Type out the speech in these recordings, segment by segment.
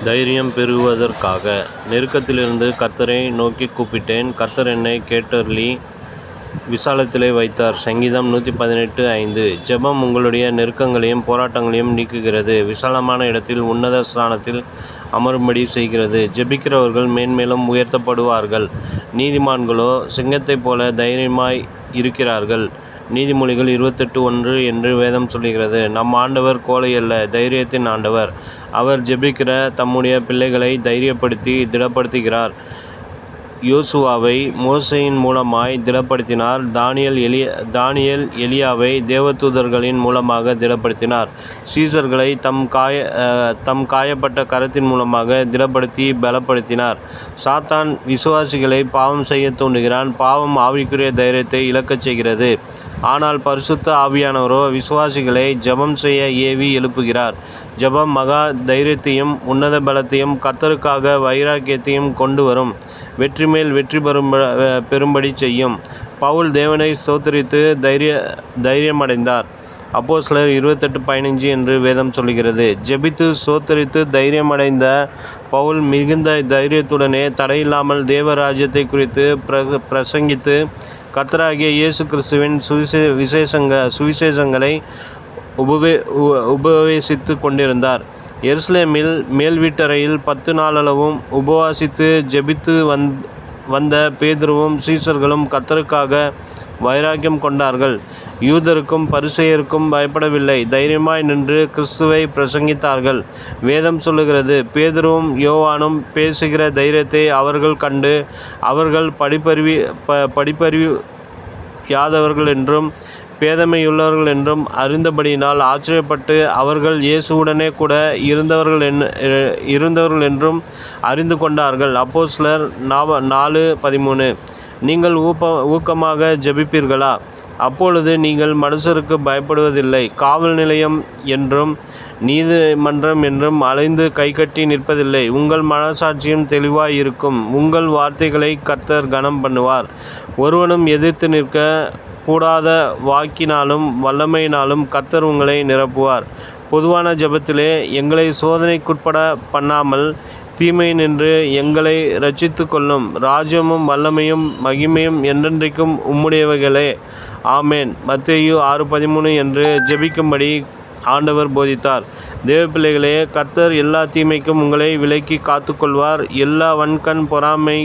தைரியம் பெறுவதற்காக. நெருக்கத்திலிருந்து கர்த்தரை நோக்கி கூப்பிட்டேன். கர்த்தர் என்னை கேட்டருளி விசாலத்திலே வைத்தார். சங்கீதம் 118:5. ஜெபம் உங்களுடைய நெருக்கங்களையும் போராட்டங்களையும் நீக்குகிறது. விசாலமான இடத்தில் உன்னத ஸ்தானத்தில் அமரும்படி செய்கிறது. ஜெபிக்கிறவர்கள் மேன்மேலும் உயர்த்தப்படுவார்கள். நீதிமான்களோ சிங்கத்தைப் போல தைரியமாய் இருக்கிறார்கள். நீதிமொழிகள் 28:1 என்று வேதம் சொல்லுகிறது. நம் ஆண்டவர் கோழை அல்ல, தைரியத்தின் ஆண்டவர். அவர் ஜெபிக்கிற தம்முடைய பிள்ளைகளை தைரியப்படுத்தி திடப்படுத்துகிறார். யோசுவாவை மோசேயின் மூலமாய் திடப்படுத்தினார். தானியேல் எலியாவை தேவதூதர்களின் மூலமாக திடப்படுத்தினார். சீசர்களை தம் காயப்பட்ட கரத்தின் மூலமாக திடப்படுத்தி பலப்படுத்தினார். சாத்தான் விசுவாசிகளை பாவம் செய்ய தூண்டுகிறான். பாவம் ஆவிக்குரிய தைரியத்தை இழக்கச் செய்கிறது. ஆனால் பரிசுத்த ஆவியானவரோ விசுவாசிகளை ஜெபம் செய்ய ஏவி எழுப்புகிறார். ஜெபம் மகா தைரியத்தையும் உன்னத பலத்தையும் கர்த்தருக்காக வைராக்கியத்தையும் கொண்டு வரும். வெற்றி மேல் வெற்றி பெறும்படி செய்யும். பவுல் தேவனை ஸ்தோத்திரித்து தைரியமடைந்தார். அப்போஸ்தலர் 28:15 என்று வேதம் சொல்லுகிறது. ஜெபித்து ஸ்தோத்திரித்து தைரியமடைந்த பவுல் மிகுந்த தைரியத்துடனே தடையில்லாமல் தேவராஜ்யத்தை குறித்து பிரசங்கித்து கர்த்தராகிய இயேசு கிறிஸ்துவின் சுவிசேஷங்களை உபவேசித்து கொண்டிருந்தார். எருசலேமில் மேல் வீட்டறையில் 10 நாளளவும் உபவாசித்து ஜெபித்து வந்த பேதுருவும் சீசர்களும் கர்த்தருக்காக வைராக்கியம் கொண்டார்கள். யூதருக்கும் பரிசேயருக்கும் பயப்படவில்லை. தைரியமாய் நின்று கிறிஸ்துவை பிரசங்கித்தார்கள். வேதம் சொல்லுகிறது, பேதுருவும் யோவானும் பேசுகிற தைரியத்தை அவர்கள் கண்டு அவர்கள் படிப்பறியாதவர்கள் என்றும் பேதமையுள்ளவர்கள் என்றும் அறிந்தபடியினால் ஆச்சரியப்பட்டு அவர்கள் இயேசுவுடனே கூட இருந்தவர்கள் என்றும் அறிந்து கொண்டார்கள். அப்போஸ்தலர் 4:13. நீங்கள் ஊக்கமாக ஜெபிப்பீர்களா? அப்பொழுது நீங்கள் மனுஷருக்கு பயப்படுவதில்லை. காவல் நிலையம் என்றும் நீதிமன்றம் என்றும் அலைந்து கைகட்டி நிற்பதில்லை. உங்கள் மனசாட்சியும் தெளிவாய் இருக்கும். உங்கள் வார்த்தைகளை கர்த்தர் கனம் பண்ணுவார். ஒருவனும் எதிர்த்து நிற்க கூடாத வாக்கினாலும் வல்லமையினாலும் கர்த்தர் உங்களை நிரப்புவார். பொதுவான ஜெபத்திலே எங்களை சோதனைக்குட்பட பண்ணாமல் தீமை நின்று எங்களை இரட்சித்து கொள்ளும். ராஜ்யமும் வல்லமையும் மகிமையும் என்றென்றைக்கும் உம்முடையவைகளே. ஆமேன். மத்தேயு 6:13 என்று ஜெபிக்கும்படி ஆண்டவர் போதித்தார். தேவப்பிள்ளைகளே, கர்த்தர் எல்லா தீமைக்கும் உங்களை விலக்கி காத்துக்கொள்வார். எல்லா வன்கண் பொறாமை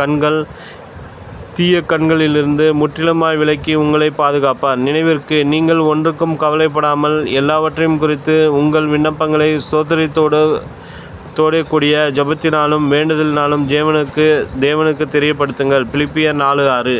கண்கள் தீய கண்களிலிருந்து முற்றிலுமாய் விலக்கி உங்களை பாதுகாப்பார். நினைவிற்கு, நீங்கள் ஒன்றுக்கும் கவலைப்படாமல் எல்லாவற்றையும் குறித்து உங்கள் விண்ணப்பங்களை ஸ்தோத்திரத்தோடே கூடிய ஜெபத்தினாலும் வேண்டுதலினாலும் தேவனுக்கு தெரியப்படுத்துங்கள். பிலிப்பியர் 4:6.